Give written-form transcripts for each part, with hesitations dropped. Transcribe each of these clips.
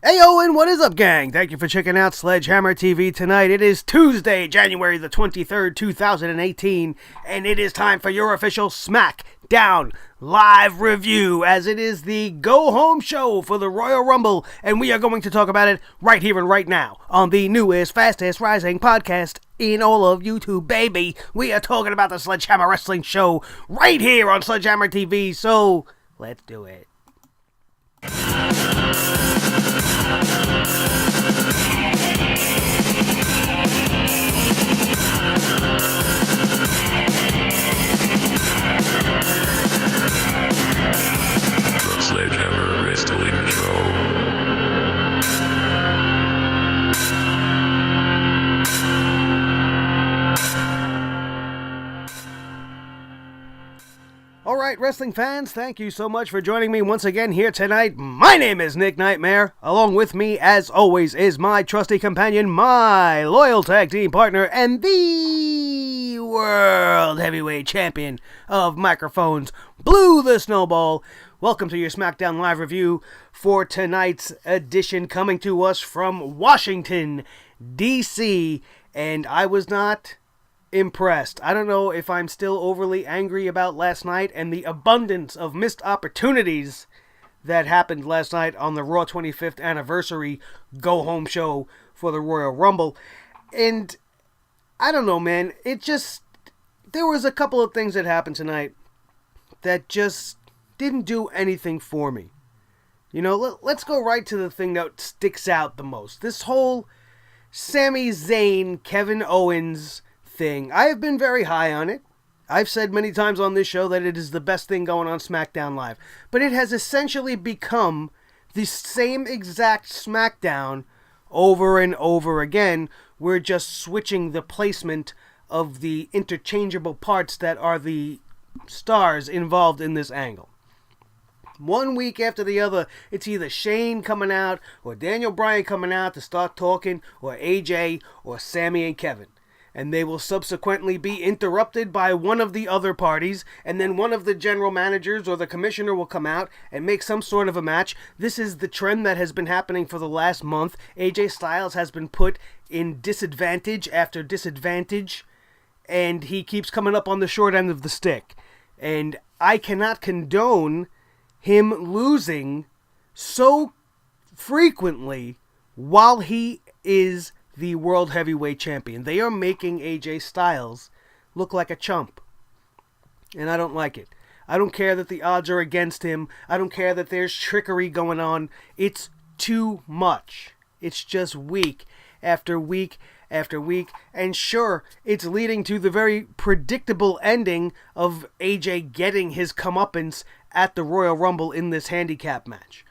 Hey Owen, what is up, gang? Thank you for checking out Sledgehammer TV tonight. It is Tuesday, January the 23rd, 2018, and it is time for your official SmackDown live review, as it is the go-home show for the Royal Rumble, and we are going to talk about it right here and right now on the newest, fastest rising podcast in all of YouTube, baby. We are talking about the Sledgehammer Wrestling Show right here on Sledgehammer TV, so let's do it. The Sledgehammer Wrestling Show. Alright, wrestling fans, thank you so much for joining me once again here tonight. My name is Nick Nightmare. Along with me, as always, is my trusty companion, my loyal tag team partner, and the World Heavyweight Champion of microphones, Blue the Snowball. Welcome to your SmackDown Live review for tonight's edition, coming to us from Washington, D.C., and I was not impressed. I don't know if I'm still overly angry about last night and the abundance of missed opportunities that happened last night on the Raw 25th anniversary go-home show for the Royal Rumble. And I don't know, man. There was a couple of things that happened tonight that just didn't do anything for me. You know, let's go right to the thing that sticks out the most. This whole Sami Zayn, Kevin Owens thing. I have been very high on it. I've said many times on this show that it is the best thing going on SmackDown Live. But it has essentially become the same exact SmackDown over and over again. We're just switching the placement of the interchangeable parts that are the stars involved in this angle. One week after the other, it's either Shane coming out or Daniel Bryan coming out to start talking, or AJ or Sami and Kevin. And they will subsequently be interrupted by one of the other parties, and then one of the general managers or the commissioner will come out and make some sort of a match. This is the trend that has been happening for the last month. AJ Styles has been put in disadvantage after disadvantage, and he keeps coming up on the short end of the stick. And I cannot condone him losing so frequently while he is the World Heavyweight Champion. They are making AJ Styles look like a chump. And I don't like it. I don't care that the odds are against him. I don't care that there's trickery going on. It's too much. It's just week after week after week. And sure, it's leading to the very predictable ending of AJ getting his comeuppance at the Royal Rumble in this handicap match.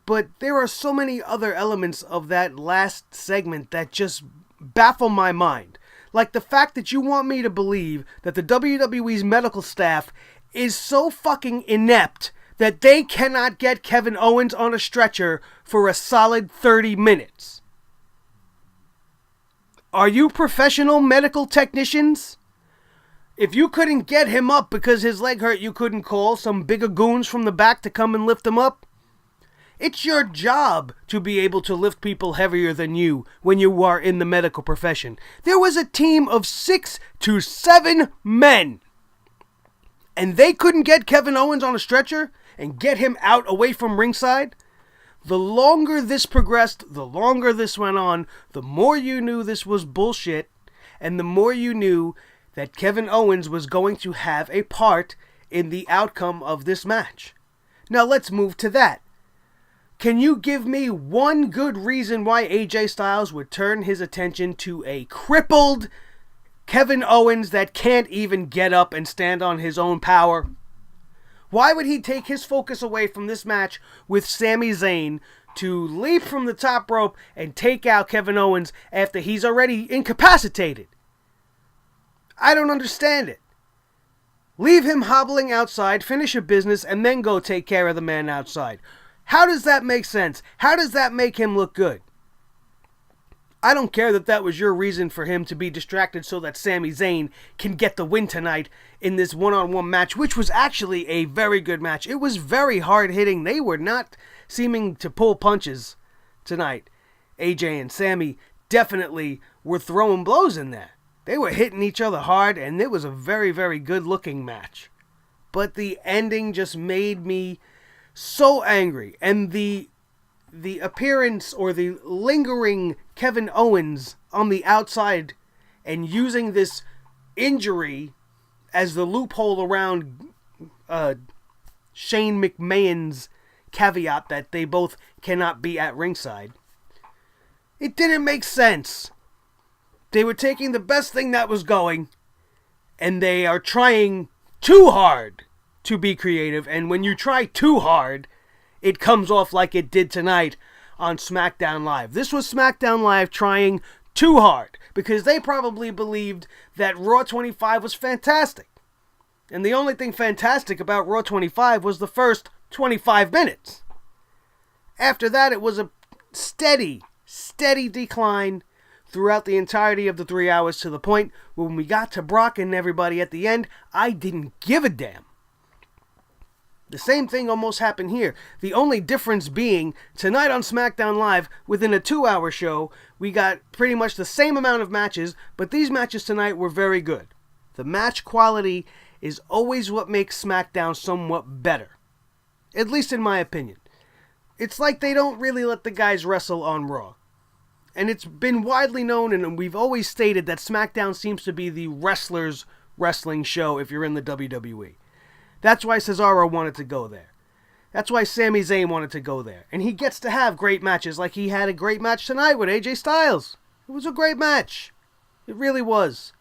But there are so many other elements of that last segment that just baffle my mind. Like the fact that you want me to believe that the WWE's medical staff is so fucking inept that they cannot get Kevin Owens on a stretcher for a solid 30 minutes. Are you professional medical technicians? If you couldn't get him up because his leg hurt, you couldn't call some bigger goons from the back to come and lift him up? It's your job to be able to lift people heavier than you when you are in the medical profession. There was a team of 6 to 7 men, and they couldn't get Kevin Owens on a stretcher and get him out away from ringside. The longer this progressed, the longer this went on, the more you knew this was bullshit, and the more you knew that Kevin Owens was going to have a part in the outcome of this match. Now let's move to that. Can you give me one good reason why AJ Styles would turn his attention to a crippled Kevin Owens that can't even get up and stand on his own power? Why would he take his focus away from this match with Sami Zayn to leap from the top rope and take out Kevin Owens after he's already incapacitated? I don't understand it. Leave him hobbling outside, finish your business, and then go take care of the man outside. How does that make sense? How does that make him look good? I don't care that that was your reason for him to be distracted so that Sami Zayn can get the win tonight in this one-on-one match, which was actually a very good match. It was very hard-hitting. They were not seeming to pull punches tonight, AJ and Sami definitely were throwing blows in there. They were hitting each other hard, and it was a very, very good-looking match. But the ending just made me so angry. And the appearance or the lingering Kevin Owens on the outside and using this injury as the loophole around Shane McMahon's caveat that they both cannot be at ringside. It didn't make sense. They were taking the best thing that was going, and they are trying too hard to be creative. And when you try too hard, it comes off like it did tonight on SmackDown Live. This was SmackDown Live trying too hard, because they probably believed that Raw 25 was fantastic. And the only thing fantastic about Raw 25 was the first 25 minutes. After that, it was a steady decline throughout the entirety of the 3 hours, to the point where when we got to Brock and everybody at the end, I didn't give a damn. The same thing almost happened here. The only difference being, tonight on SmackDown Live, within a 2-hour show, we got pretty much the same amount of matches, but these matches tonight were very good. The match quality is always what makes SmackDown somewhat better. At least in my opinion. It's like they don't really let the guys wrestle on Raw. And it's been widely known, and we've always stated that SmackDown seems to be the wrestlers' wrestling show if you're in the WWE. That's why Cesaro wanted to go there. That's why Sami Zayn wanted to go there. And he gets to have great matches, like he had a great match tonight with AJ Styles. It was a great match. It really was.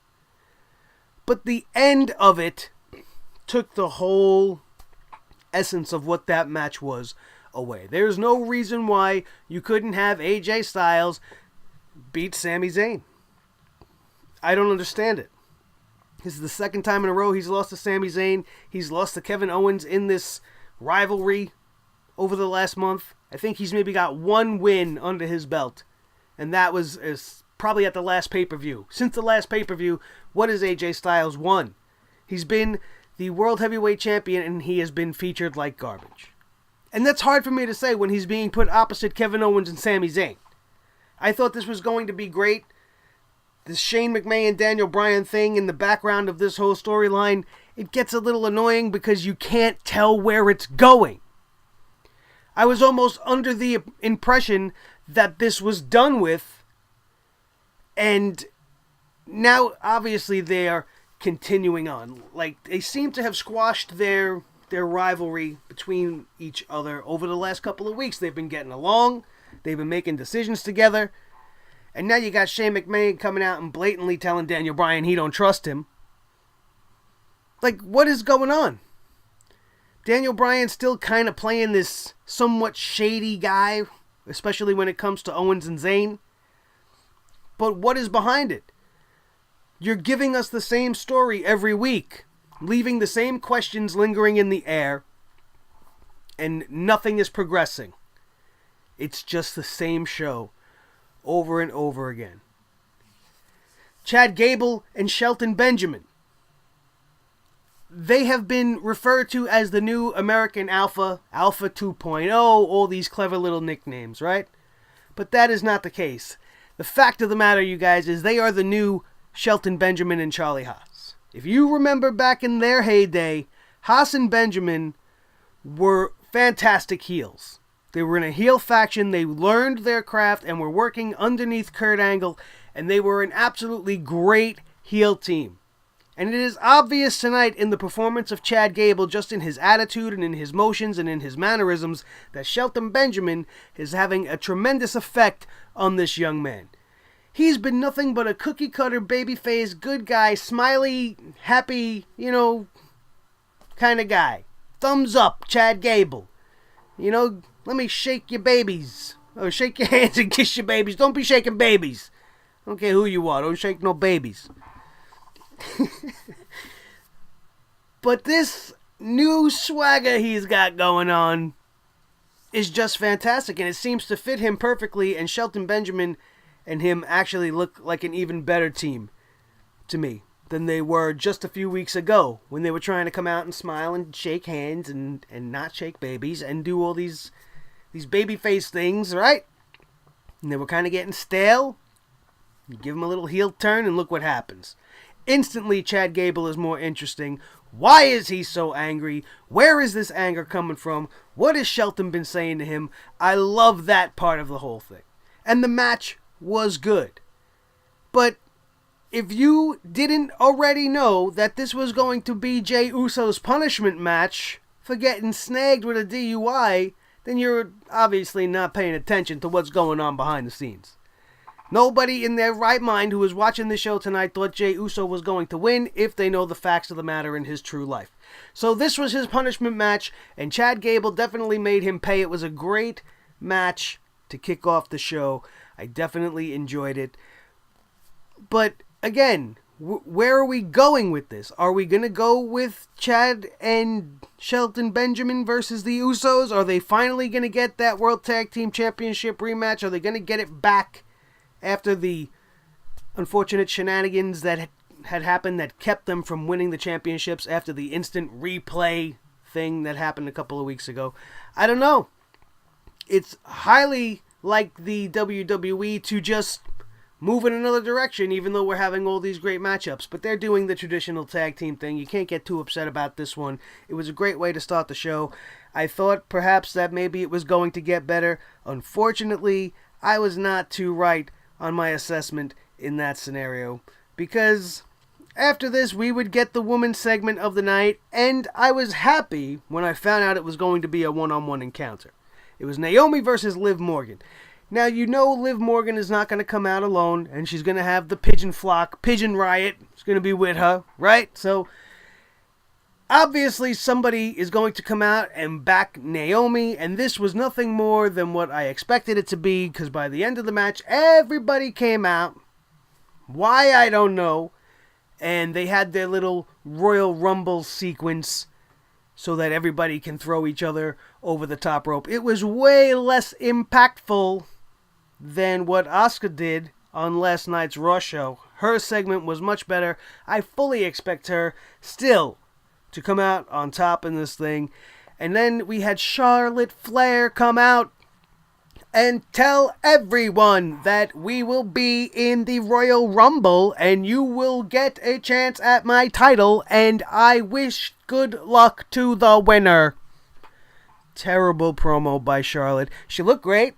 But the end of it took the whole essence of what that match was away. There's no reason why you couldn't have AJ Styles beat Sami Zayn. I don't understand it. This is the second time in a row he's lost to Sami Zayn. He's lost to Kevin Owens in this rivalry over the last month. I think he's maybe got one win under his belt. And that was probably at the last pay-per-view. Since the last pay-per-view, what has AJ Styles won? He's been the World Heavyweight Champion, and he has been featured like garbage. And that's hard for me to say when he's being put opposite Kevin Owens and Sami Zayn. I thought this was going to be great. The Shane McMahon, Daniel Bryan thing in the background of this whole storyline, it gets a little annoying because you can't tell where it's going. I was almost under the impression that this was done with, and now obviously they are continuing on. Like, they seem to have squashed their rivalry between each other over the last couple of weeks. They've been getting along, they've been making decisions together. And now you got Shane McMahon coming out and blatantly telling Daniel Bryan he don't trust him. Like, what is going on? Daniel Bryan's still kind of playing this somewhat shady guy, especially when it comes to Owens and Zayn. But what is behind it? You're giving us the same story every week, leaving the same questions lingering in the air, and nothing is progressing. It's just the same show over and over again. Chad Gable and Shelton Benjamin. They have been referred to as the new American Alpha, Alpha 2.0, all these clever little nicknames, right? But that is not the case. The fact of the matter, you guys, is they are the new Shelton Benjamin and Charlie Haas. If you remember back in their heyday, Haas and Benjamin were fantastic heels. They were in a heel faction, they learned their craft, and were working underneath Kurt Angle, and they were an absolutely great heel team. And it is obvious tonight in the performance of Chad Gable, just in his attitude and in his motions and in his mannerisms, that Shelton Benjamin is having a tremendous effect on this young man. He's been nothing but a cookie-cutter, baby-faced, good guy, smiley, happy, kind of guy. Thumbs up, Chad Gable. Let me shake your babies. Or shake your hands and kiss your babies. Don't be shaking babies. I don't care who you are. Don't shake no babies. But this new swagger he's got going on is just fantastic. And it seems to fit him perfectly. And Shelton Benjamin and him actually look like an even better team to me than they were just a few weeks ago, when they were trying to come out and smile and shake hands and not shake babies and do all these baby face things, right? and they were kind of getting stale. You give him a little heel turn and look what happens. Instantly, Chad Gable is more interesting. Why is he so angry? Where is this anger coming from? What has Shelton been saying to him? I love that part of the whole thing. And the match was good. But if you didn't already know that this was going to be Jey Uso's punishment match for getting snagged with a DUI, then you're obviously not paying attention to what's going on behind the scenes. Nobody in their right mind who was watching the show tonight thought Jey Uso was going to win if they know the facts of the matter in his true life. So this was his punishment match, and Chad Gable definitely made him pay. It was a great match to kick off the show. I definitely enjoyed it. But again, where are we going with this? Are we going to go with Chad and Shelton Benjamin versus the Usos? Are they finally going to get that World Tag Team Championship rematch? Are they going to get it back after the unfortunate shenanigans that had happened that kept them from winning the championships after the instant replay thing that happened a couple of weeks ago? I don't know. It's highly like the WWE to just move in another direction, even though we're having all these great matchups. But they're doing the traditional tag team thing. You can't get too upset about this one. It was a great way to start the show. I thought perhaps that maybe it was going to get better. Unfortunately, I was not too right on my assessment in that scenario, because after this we would get the women's segment of the night, and I was happy when I found out it was going to be a one-on-one encounter. It was Naomi versus Liv Morgan. Now, you know Liv Morgan is not going to come out alone, and she's going to have the pigeon flock, pigeon riot, is going to be with her, right? So obviously somebody is going to come out and back Naomi, and this was nothing more than what I expected it to be, because by the end of the match, everybody came out. Why, I don't know. And they had their little Royal Rumble sequence so that everybody can throw each other over the top rope. It was way less impactful than what Asuka did on last night's Raw show. Her segment was much better. I fully expect her still to come out on top in this thing. And then we had Charlotte Flair come out and tell everyone that we will be in the Royal Rumble and you will get a chance at my title, and I wish good luck to the winner. Terrible promo by Charlotte. She looked great.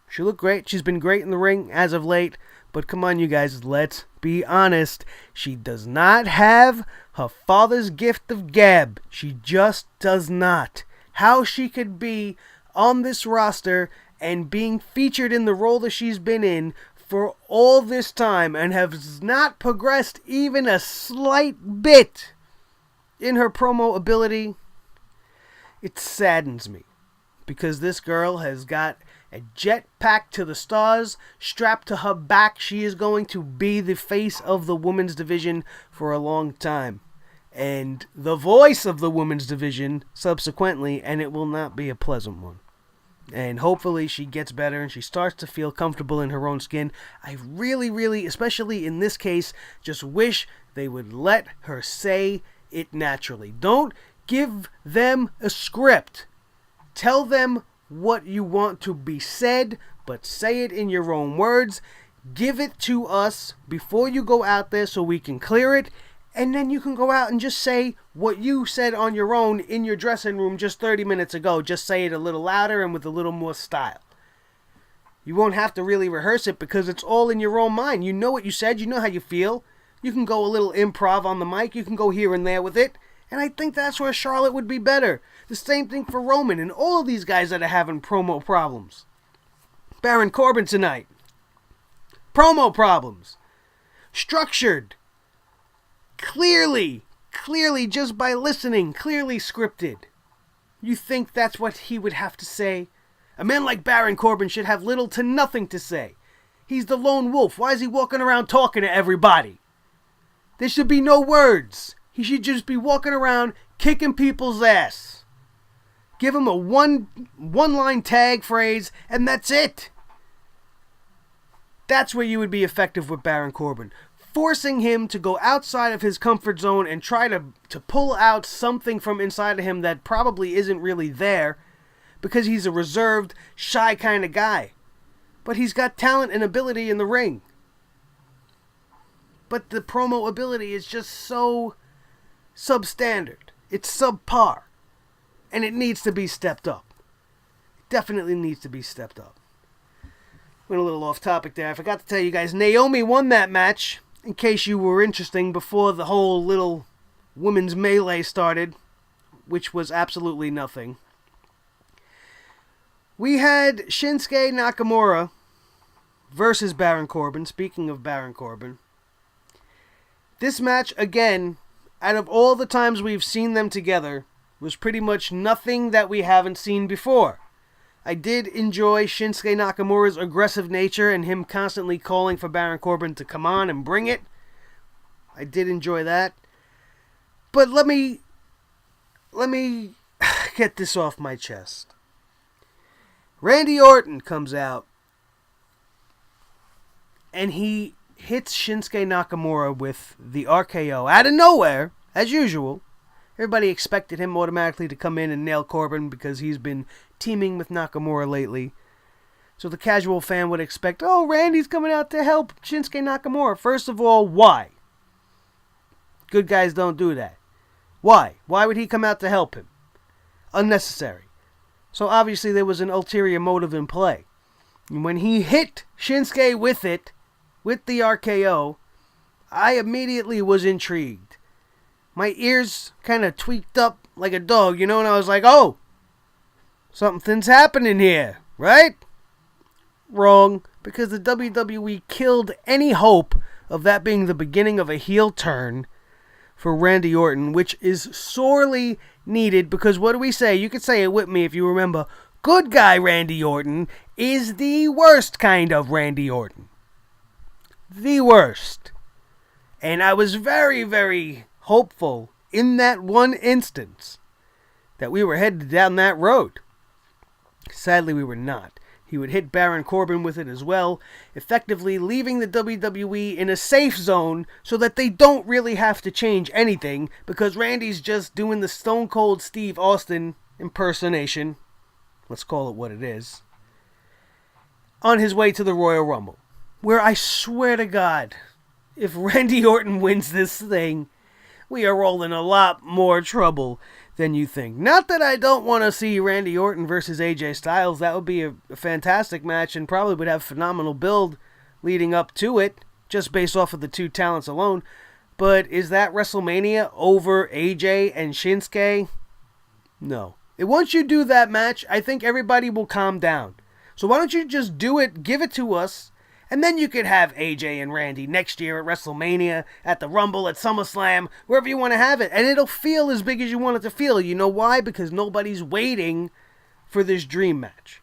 She's been great in the ring as of late. But come on, you guys, let's be honest. She does not have her father's gift of gab. She just does not. How she could be on this roster and being featured in the role that she's been in for all this time and has not progressed even a slight bit in her promo ability, it saddens me. Because this girl has got a jetpack to the stars strapped to her back. She is going to be the face of the women's division for a long time. And the voice of the women's division subsequently, and it will not be a pleasant one. And hopefully she gets better and she starts to feel comfortable in her own skin. I really, especially in this case, just wish they would let her say it naturally. Don't give them a script. Tell them what you want to be said, but say it in your own words. Give it to us before you go out there so we can clear it. And then you can go out and just say what you said on your own in your dressing room just 30 minutes ago. Just say it a little louder and with a little more style. You won't have to really rehearse it because it's all in your own mind. You know what you said. You know how you feel. You can go a little improv on the mic. You can go here and there with it. And I think that's where Charlotte would be better. The same thing for Roman and all of these guys that are having promo problems. Baron Corbin tonight. Promo problems. Structured. Clearly just by listening, clearly scripted. You think that's what he would have to say? A man like Baron Corbin should have little to nothing to say. He's the lone wolf. Why is he walking around talking to everybody? There should be no words. He should just be walking around kicking people's ass. Give him a one-line tag phrase, and that's it. That's where you would be effective with Baron Corbin. Forcing him to go outside of his comfort zone and try to pull out something from inside of him that probably isn't really there because he's a reserved, shy kind of guy. But he's got talent and ability in the ring. But the promo ability is just so substandard. It's subpar. And it needs to be stepped up. It definitely needs to be stepped up. Went a little off topic there. I forgot to tell you guys, Naomi won that match, in case you were interested, before the whole little women's melee started, which was absolutely nothing. We had Shinsuke Nakamura versus Baron Corbin. Speaking of Baron Corbin, this match, again, out of all the times we've seen them together, was pretty much nothing that we haven't seen before. I did enjoy Shinsuke Nakamura's aggressive nature and him constantly calling for Baron Corbin to come on and bring it. I did enjoy that. But let me get this off my chest. Randy Orton comes out and he hits Shinsuke Nakamura with the RKO out of nowhere, as usual. Everybody expected him automatically to come in and nail Corbin because he's been teaming with Nakamura lately. So the casual fan would expect, oh, Randy's coming out to help Shinsuke Nakamura. First of all, why? Good guys don't do that. Why? Why would he come out to help him? Unnecessary. So obviously there was an ulterior motive in play. And when he hit Shinsuke with the RKO, I immediately was intrigued. My ears kind of tweaked up like a dog, and I was like, oh, something's happening here, right? Wrong, because the WWE killed any hope of that being the beginning of a heel turn for Randy Orton, which is sorely needed, because what do we say? You could say it with me if you remember. Good guy Randy Orton is the worst kind of Randy Orton. The worst. And I was very, very hopeful in that one instance that we were headed down that road. Sadly, we were not. He would hit Baron Corbin with it as well, effectively leaving the WWE in a safe zone so that they don't really have to change anything, because Randy's just doing the Stone Cold Steve Austin impersonation, let's call it what it is, on his way to the Royal Rumble, where I swear to God, if Randy Orton wins this thing, we are all in a lot more trouble than you think. Not that I don't want to see Randy Orton versus AJ Styles. That would be a fantastic match and probably would have phenomenal build leading up to it, just based off of the two talents alone. But is that WrestleMania over AJ and Shinsuke? No. And once you do that match, I think everybody will calm down. So why don't you just do it, give it to us, and then you could have AJ and Randy next year at WrestleMania, at the Rumble, at SummerSlam, wherever you want to have it. And it'll feel as big as you want it to feel. You know why? Because nobody's waiting for this dream match.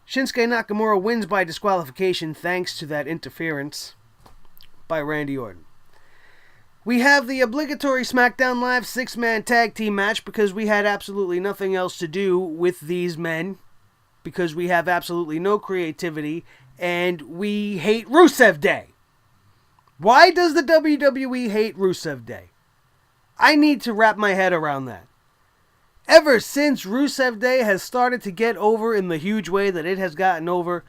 Shinsuke Nakamura wins by disqualification thanks to that interference by Randy Orton. We have the obligatory SmackDown Live 6-man tag team match because we had absolutely nothing else to do with these men. Because we have absolutely no creativity, and we hate Rusev Day. Why does the WWE hate Rusev Day? I need to wrap my head around that. Ever since Rusev Day has started to get over in the huge way that it has gotten over,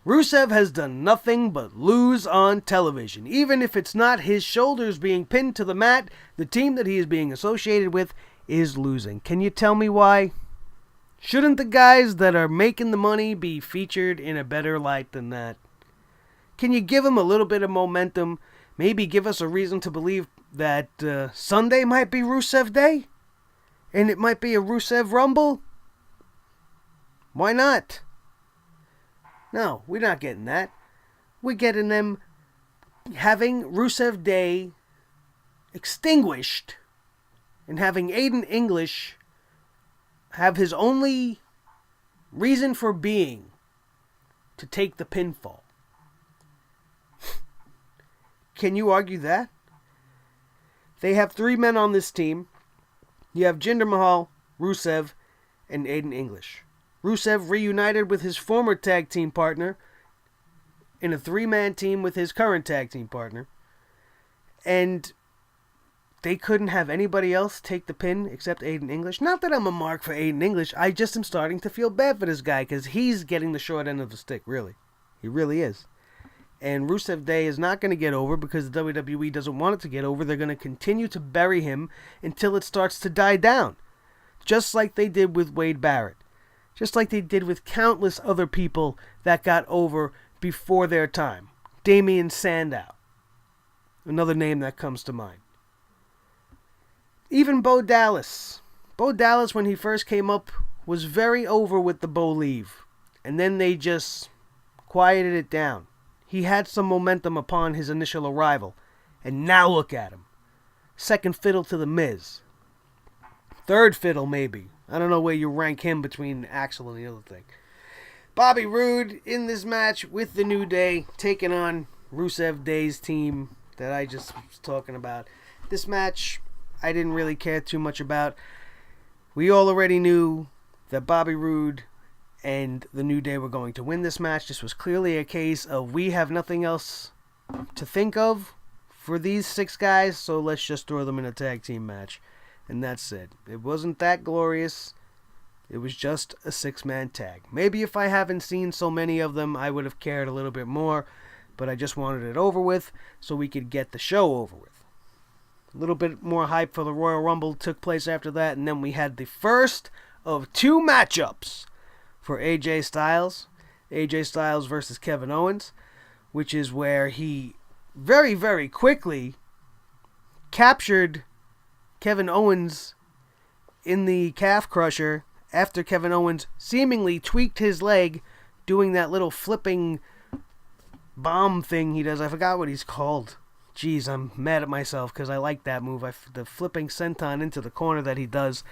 Rusev has done nothing but lose on television. Even if it's not his shoulders being pinned to the mat, the team that he is being associated with is losing. Can you tell me why? Shouldn't the guys that are making the money be featured in a better light than that? Can you give them a little bit of momentum? Maybe give us a reason to believe that Sunday might be Rusev Day? And it might be a Rusev Rumble? Why not? No, we're not getting that. We're getting them having Rusev Day extinguished and having Aiden English have his only reason for being to take the pinfall. Can you argue that? They have 3 men on this team. You have Jinder Mahal, Rusev, and Aiden English. Rusev reunited with his former tag team partner in a 3-man team with his current tag team partner. And they couldn't have anybody else take the pin except Aiden English. Not that I'm a mark for Aiden English. I just am starting to feel bad for this guy because he's getting the short end of the stick, really. He really is. And Rusev Day is not going to get over because the WWE doesn't want it to get over. They're going to continue to bury him until it starts to die down. Just like they did with Wade Barrett. Just like they did with countless other people that got over before their time. Damian Sandow. Another name that comes to mind. Even Bo Dallas. Bo Dallas, when he first came up, was very over with the Bo leave. And then they just quieted it down. He had some momentum upon his initial arrival. And now look at him. Second fiddle to The Miz. Third fiddle, maybe. I don't know where you rank him between Axel and the other thing. Bobby Roode in this match with the New Day, taking on Rusev Day's team that I just was talking about. This match, I didn't really care too much about. We all already knew that Bobby Roode and the New Day were going to win this match. This was clearly a case of we have nothing else to think of for these 6 guys, so let's just throw them in a tag team match. And that's it. It wasn't that glorious. It was just a 6-man tag. Maybe if I haven't seen so many of them, I would have cared a little bit more. But I just wanted it over with so we could get the show over with. A little bit more hype for the Royal Rumble took place after that. And then we had the first of 2 matchups for AJ Styles. AJ Styles versus Kevin Owens. Which is where he very, very quickly captured Kevin Owens in the calf crusher after Kevin Owens seemingly tweaked his leg doing that little flipping bomb thing he does. I forgot what he's called. Jeez, I'm mad at myself because I like that move. The flipping senton into the corner that he does.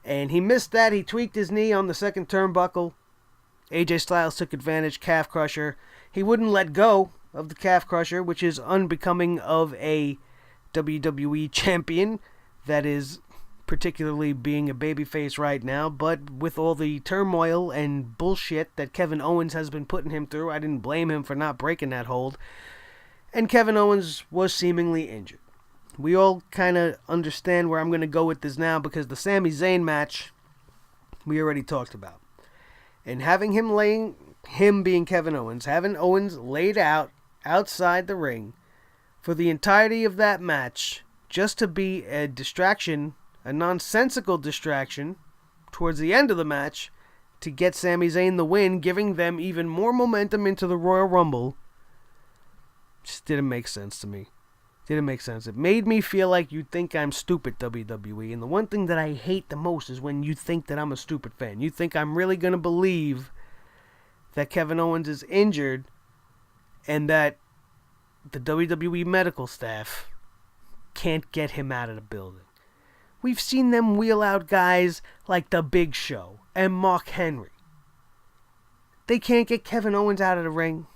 And he missed that. He tweaked his knee on the second turnbuckle. AJ Styles took advantage, calf crusher. He wouldn't let go of the calf crusher, which is unbecoming of a WWE champion that is particularly being a babyface right now, but with all the turmoil and bullshit that Kevin Owens has been putting him through, I didn't blame him for not breaking that hold. And Kevin Owens was seemingly injured. We all kind of understand where I'm going to go with this now because the Sami Zayn match we already talked about. And having him being Kevin Owens, having Owens laid out outside the ring for the entirety of that match just to be a distraction, a nonsensical distraction, towards the end of the match to get Sami Zayn the win, giving them even more momentum into the Royal Rumble, just didn't make sense to me. Didn't make sense. It made me feel like you think I'm stupid, WWE. And the one thing that I hate the most is when you think that I'm a stupid fan. You think I'm really going to believe that Kevin Owens is injured and that the WWE medical staff can't get him out of the building. We've seen them wheel out guys like The Big Show and Mark Henry. They can't get Kevin Owens out of the ring.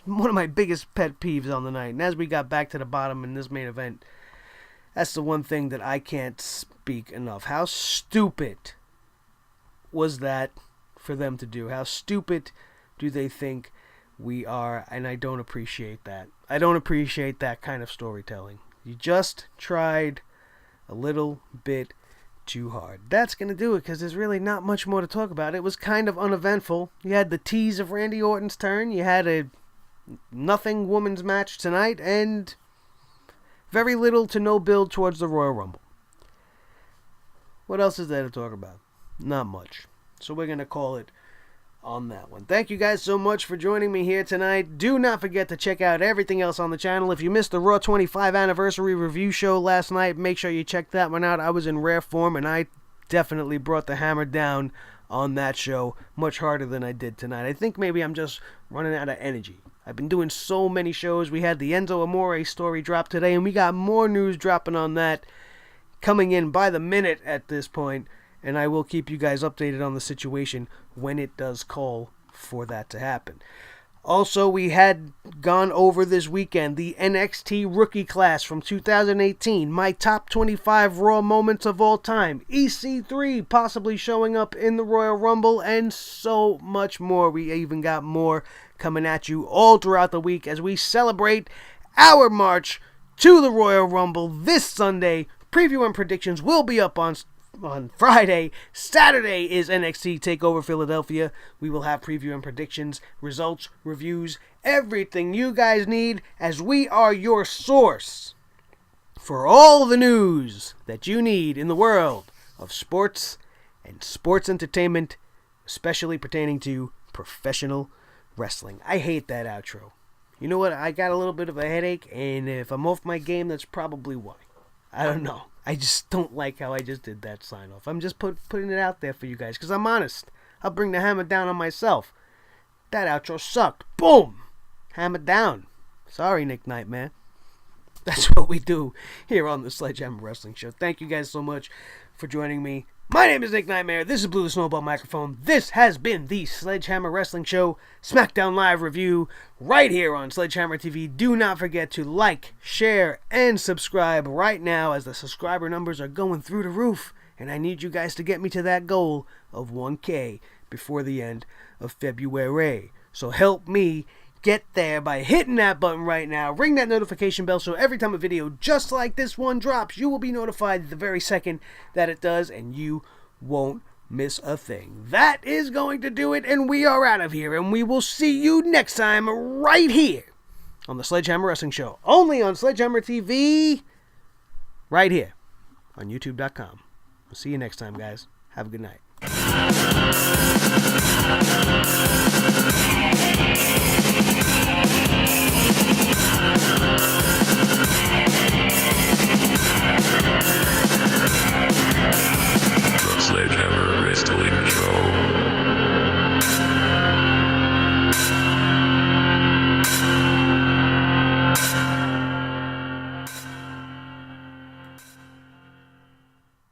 One of my biggest pet peeves on the night. And as we got back to the bottom in this main event, that's the one thing that I can't speak enough. How stupid was that for them to do? How stupid do they think we are? And I don't appreciate that. I don't appreciate that kind of storytelling. You just tried a little bit too hard. That's going to do it because there's really not much more to talk about. It was kind of uneventful. You had the tease of Randy Orton's turn. You had a nothing women's match tonight and very little to no build towards the Royal Rumble. What else is there to talk about? Not much. So we're going to call it on that one. Thank you guys so much for joining me here tonight. Do not forget to check out everything else on the channel. If you missed the Raw 25 anniversary review show last night, make sure you check that one out. I was in rare form and I definitely brought the hammer down on that show much harder than I did tonight. I think maybe I'm just running out of energy. I've been doing so many shows. We had the Enzo Amore story drop today and we got more news dropping on that coming in by the minute at this point. And I will keep you guys updated on the situation when it does call for that to happen. Also, we had gone over this weekend the NXT rookie class from 2018. My top 25 Raw moments of all time. EC3 possibly showing up in the Royal Rumble and so much more. We even got more coming at you all throughout the week as we celebrate our march to the Royal Rumble this Sunday. Preview and predictions will be up on Friday. Saturday is NXT TakeOver Philadelphia. We will have preview and predictions, results, reviews, everything you guys need, as we are your source for all the news that you need in the world of sports and sports entertainment, especially pertaining to professional wrestling. I hate that outro. You know what? I got a little bit of a headache, and if I'm off my game, that's probably why. I don't know. I just don't like how I just did that sign off. I'm just putting it out there for you guys, because I'm honest. I'll bring the hammer down on myself. That outro sucked. Boom! Hammer down. Sorry, Nick Nightmare. That's what we do here on the Sledgehammer Wrestling Show. Thank you guys so much for joining me. My name is Nick Nightmare. This is Blue the Snowball Microphone. This has been the Sledgehammer Wrestling Show SmackDown Live review right here on Sledgehammer TV. Do not forget to like, share, and subscribe right now, as the subscriber numbers are going through the roof. And I need you guys to get me to that goal of 1K before the end of February. So help me get there by hitting that button right now. Ring that notification bell so every time a video just like this one drops, you will be notified the very second that it does, and you won't miss a thing. That is going to do it, and we are out of here, and we will see you next time right here on the Sledgehammer Wrestling Show, only on Sledgehammer TV, right here on YouTube.com. We'll see you next time, guys. Have a good night. The Sledgehammer Wrestling